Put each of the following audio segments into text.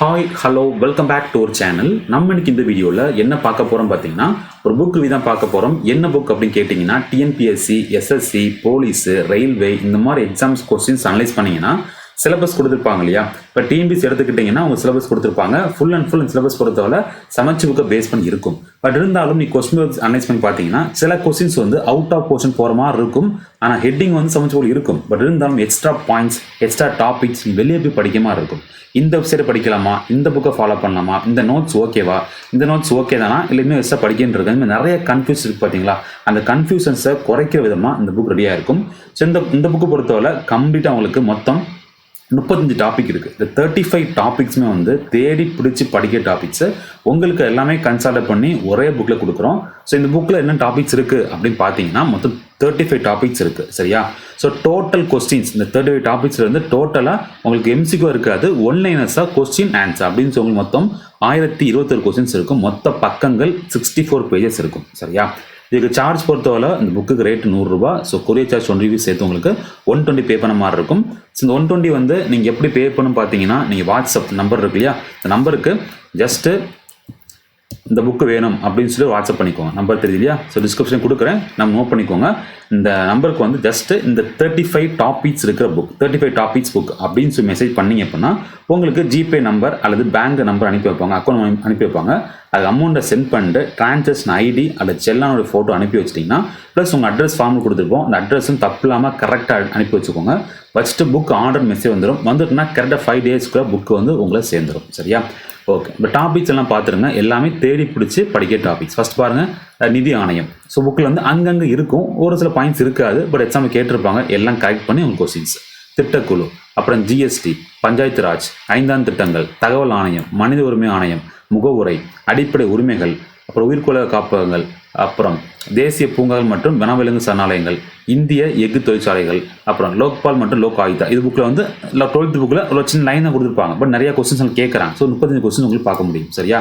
Hi hello welcome back to our channel. நம்ம இன்னைக்கு இந்த வீடியோவில் என்ன பார்க்க போகிறோம் பார்த்தீங்கன்னா, ஒரு புக் ரிவ்யூ தான் பார்க்க போகிறோம். என்ன புக் அப்படின்னு கேட்டிங்கன்னா, டிஎன்பிஎஸ்சி, எஸ்எஸ்சி, போலீஸு, ரயில்வே இந்த மாதிரி எக்ஸாம்ஸ் கொஸ்டின்ஸ் அனலைஸ் பண்ணிங்கன்னா சிலபஸ் கொடுத்துருப்பாங்க இல்லையா. இப்போ டிஎன்பிஎஸ்சி எடுத்துக்கிட்டிங்கன்னா அவங்க சிலபஸ் கொடுத்துருப்பாங்க. ஃபுல் அண்ட் ஃபுல் சிலபஸ் பொறுத்தவரை சமைச்சு புக்கை பேஸ் பண்ணி இருக்கும். பட் இருந்தாலும் நீ கொஸ்டின் அனலைஸ் பண்ணி பார்த்தீங்கன்னா சில கொஸ்டின்ஸ் வந்து அவுட் ஆஃப் போர்ஷன் போகிற மாதிரி இருக்கும். ஆனால் ஹெட்டிங் வந்து சமைச்சு போல் இருக்கும். பட் இருந்தாலும் எக்ஸ்ட்ரா பாயிண்ட்ஸ், எக்ஸ்ட்ரா டாபிக்ஸ் வெளியே போய் படிக்க மாதிரி இருக்கும். இந்த வெப்சைட்டை படிக்கலாமா, இந்த புக்கை ஃபாலோ பண்ணலாமா, இந்த நோட்ஸ் ஓகேவா, இந்த நோட்ஸ் ஓகே தானா, இல்லை இன்னும் எக்ஸ்ட்ரா படிக்கின்றது இந்த நிறைய கன்ஃபியூஸ் இருக்குது பார்த்தீங்களா. அந்த கன்ஃபியூஷன்ஸை குறைக்கிற விதமாக இந்த புக் ரெடியாக இருக்கும். ஸோ இந்த புக்கு பொறுத்தவரை கம்ப்ளீட்டாக உங்களுக்கு மொத்தம் 35 டாபிக் இருக்குது. இந்த 35 டாபிக்ஸுமே வந்து தேடி பிடிச்சி படிக்கிற டாபிக்ஸு உங்களுக்கு எல்லாமே கன்சல்ட் பண்ணி ஒரே புக்கில் கொடுக்குறோம். ஸோ இந்த புக்கில் என்ன டாபிக்ஸ் இருக்குது அப்படின்னு பார்த்தீங்கன்னா மொத்தம் 35 டாபிக்ஸ் இருக்குது. சரியா? ஸோ டோட்டல் கொஸ்டின்ஸ் இந்த 35 டாபிக்ஸில் இருந்து டோட்டலாக உங்களுக்கு எம்சிக்யூ இருக்காது, ஒன்லைனர்ஸாக கொஸ்டின் ஆன்சர் அப்படின்னு சொல்லி மொத்தம் 1021 கொஸ்டின்ஸ் இருக்கும். மொத்த பக்கங்கள் 64 பேஜஸ் இருக்கும். சரியா? இதுக்கு சார்ஜ் பொறுத்தவரை இந்த புக்குக்கு ரேட் 100 ரூபா. ஸோ கொரியர் சார்ஜ் 20 ரூபீஸ் சேர்த்து உங்களுக்கு 120 பே பண்ண மாதிரி இருக்கும். ஸோ இந்த 120 வந்து நீங்கள் எப்படி பே பண்ணணும் பார்த்தீங்கன்னா, நீங்கள் வாட்ஸ்அப் நம்பர் இருக்கு இல்லையா, இந்த நம்பருக்கு ஜஸ்ட்டு இந்த புக்கு வேணும் அப்படின்னு சொல்லி வாட்ஸ்அப் பண்ணிக்கோங்க. நம்பர் தெரியுது இல்லையா? ஸோ டிஸ்கிரிப்ஷன் கொடுக்குறேன், நம்ம நோட் பண்ணிக்கோங்க. இந்த நம்பருக்கு வந்து ஜஸ்ட்டு இந்த 35 டாபிக்ஸ் இருக்கிற புக், 35 டாபிக்ஸ் புக் அப்படின்னு சொல்லி மெசேஜ் பண்ணிங்க அப்படின்னா உங்களுக்கு ஜிபே நம்பர் அல்லது பேங்க் நம்பர் அனுப்பி வைப்பாங்க, அக்கௌண்ட் அனுப்பி வைப்பாங்க. அது அமௌண்ட்டை சென்ட் பண்ணிட்டு டிரான்சாக்ஷன் ஐடி அல்லது செல்லானோட ஃபோட்டோ அனுப்பி வச்சிட்டிங்கன்னா ப்ளஸ் உங்கள் அட்ரஸ் ஃபார்ம் கொடுத்துருப்போம், அந்த அட்ரஸும் தப்பு இல்லாமல் கரெக்டாக அனுப்பி வச்சுக்கோங்க. வச்சுட்டு புக் ஆர்டர் மெசேஜ் வந்துட்டுனா கரெக்டாக 5 டேஸ்க்குள்ள புக்கு வந்து உங்களை சேர்ந்துடும். சரியா? ஓகே, இப்போ டாபிக்ஸ் எல்லாம் பார்த்துருங்க. எல்லாமே தேடி பிடிச்சி படிக்கிற டாபிக்ஸ். ஃபர்ஸ்ட் பாருங்கள், நிதி ஆணையம். ஸோ புக்கில் வந்து அங்கங்கே இருக்கும், ஒரு சில பாயிண்ட்ஸ் இருக்காது, பட் எக்ஸாம்பிள் கேட்டிருப்பாங்க, எல்லாம் கரெக்ட் பண்ணி உங்கள் கொஸ்டின்ஸ். திட்டக்குழு, அப்புறம் ஜிஎஸ்டி, பஞ்சாயத்து ராஜ், 5ஆம் திட்டங்கள், தகவல் ஆணையம், மனித உரிமை ஆணையம், முகவுரை, அடிப்படை உரிமைகள், அப்புறம் உயிர்கோள காப்பகங்கள், அப்புறம் தேசிய பூங்காக்கள் மற்றும் வனவிலங்கு சரணாலயங்கள், இந்திய எஃகு தொழிற்சாலைகள், அப்புறம் லோக்பால் மற்றும் லோக் ஆயுதா. இது புக்கில் வந்து 12th புக்கில் ஒரு சின்ன லைன் தான் கொடுத்துருப்பாங்க, பட் நிறைய கொஸ்டின்ஸ் கேட்குறாங்க. ஸோ 35 கொஸ்டின் உங்களுக்கு பார்க்க முடியும். சரியா?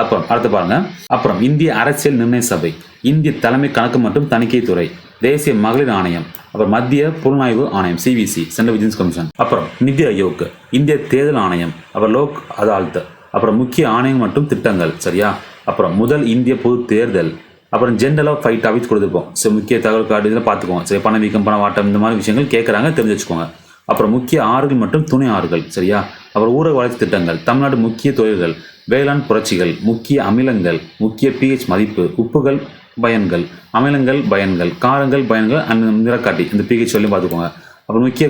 அப்புறம் அடுத்து பாருங்க, அப்புறம் இந்திய அரசியல் நிர்ணய சபை, இந்திய தலைமை கணக்கு மற்றும் தணிக்கை துறை, தேசிய மகளிர் ஆணையம், அப்புறம் மத்திய புலனாய்வு ஆணையம் சிவிசி, சென்ட்ரல் விஜிலன்ஸ் கமிஷன், அப்புறம் நிதி ஆயோக், இந்திய தேர்தல் ஆணையம், அப்புறம் லோக் அதாலத், அப்புறம் முக்கிய ஆணையம் மற்றும் திட்டங்கள். சரியா? அப்புறம் முதல் இந்திய பொது தேர்தல், அப்புறம் ஜென்ரலாக 5 டாபிக்ஸ் கொடுத்துருப்போம். ஸோ முக்கிய தகவல் கார்டு இதெல்லாம் பார்த்துக்கோங்க. சரி, பணவீக்கம், பணவாட்டம் இந்த மாதிரி விஷயங்கள் கேட்குறாங்க, தெரிஞ்சு வச்சுக்கோங்க. அப்புறம் முக்கிய ஆறுகள் மற்றும் துணை ஆறுகள். சரியா? அப்புறம் ஊரக வளர்ச்சி திட்டங்கள், தமிழ்நாடு முக்கிய தொழில்கள், வேளாண் புரட்சிகள், முக்கிய அமிலங்கள், முக்கிய பிஹெச் மதிப்பு, உப்புகள் பயன்கள், அமிலங்கள் பயன்கள், காரங்கள் பயன்கள் அண்ட் நிறக்காட்டி இந்த பிஹெச் சொல்லி பார்த்துக்கோங்க. அப்புறம் முக்கிய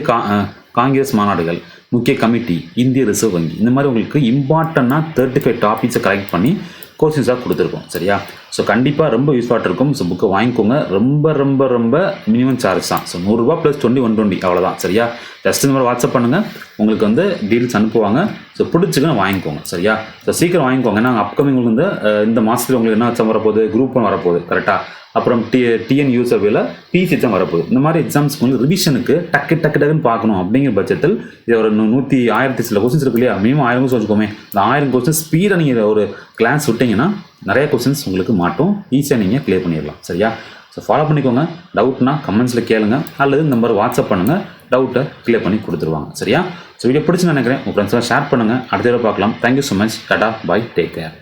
காங்கிரஸ் மாநாடுகள், முக்கிய கமிட்டி, இந்திய ரிசர்வ் வங்கி, இந்த மாதிரி உங்களுக்கு இம்பார்ட்டண்டாக 35 டாபிக்ஸை கலெக்ட் பண்ணி கோர்சஸாக கொடுத்துருக்கோம். சரியா? ஸோ கண்டிப்பாக ரொம்ப யூஸ்ஃபுல்லாக இருக்கும். ஸோ புக்கை வாங்கிக்கோங்க. ரொம்ப ரொம்ப ரொம்ப மினிமம் சார்ஜ் தான். ஸோ 100 ரூபா ப்ளஸ் 120 அவ்வளோதான். சரியா? ஜஸ்ட் இந்த மாதிரி வாட்ஸ்அப் பண்ணுங்கள், உங்களுக்கு வந்து டீட்டெயில்ஸ் அனுப்புவாங்க. ஸோ பிடிச்சிக்கன்னு வாங்கிக்கோங்க. சரியா? ஸோ சீக்கிரம் வாங்கிக்கோங்க. ஏன்னா அப்கமிங் வந்து இந்த மாதத்தில் உங்களுக்கு என்ன எக்ஸாம் வரப்போகுது, குரூப் 1 வரப்போகுது. கரெக்டாக? அப்புறம் டிஎன்யூ சர்வேல பிசி எக்ஸாம் வரப்போகுது. இந்த மாதிரி எக்ஸாம்ஸ்க்கு வந்து ரிவிஷனுக்கு டக்குன்னு பார்க்கணும் அப்படிங்கிற பட்சத்தில் இது ஒரு 1000 சில கொஸ்டின்ஸ் இருக்கு இல்லையா, மினிமம் 1000 கொஸ்டின் வச்சுக்கோமே. இந்த 1000 கொஸ்டின் ஸ்பீடாக நீங்கள் ஒரு கிளாஸ் விட்டிங்கன்னா நிறைய கொஸ்டின்ஸ் உங்களுக்கு மாட்டும், ஈஸியாக நீங்கள் கிளியர் பண்ணிடலாம். சரியா? ஸோ ஃபாலோ பண்ணிக்கோங்க. டவுட்னா கமெண்ட்ஸில் கேளுங்க அல்லது இந்த மாதிரி வாட்ஸ்அப் பண்ணுங்கள், டவுட்டை கிளியர் பண்ணி கொடுத்துருவாங்க. சரியா? ஸோ வீடியோ பிடிச்சுன்னு நினைக்கிறேன். உங்கள் ஃப்ரெண்ட்ஸ்லாம் ஷேர் பண்ணுங்கள். அடுத்த வீடியோ பார்க்கலாம். Thank you so much. Tata, bye, take care.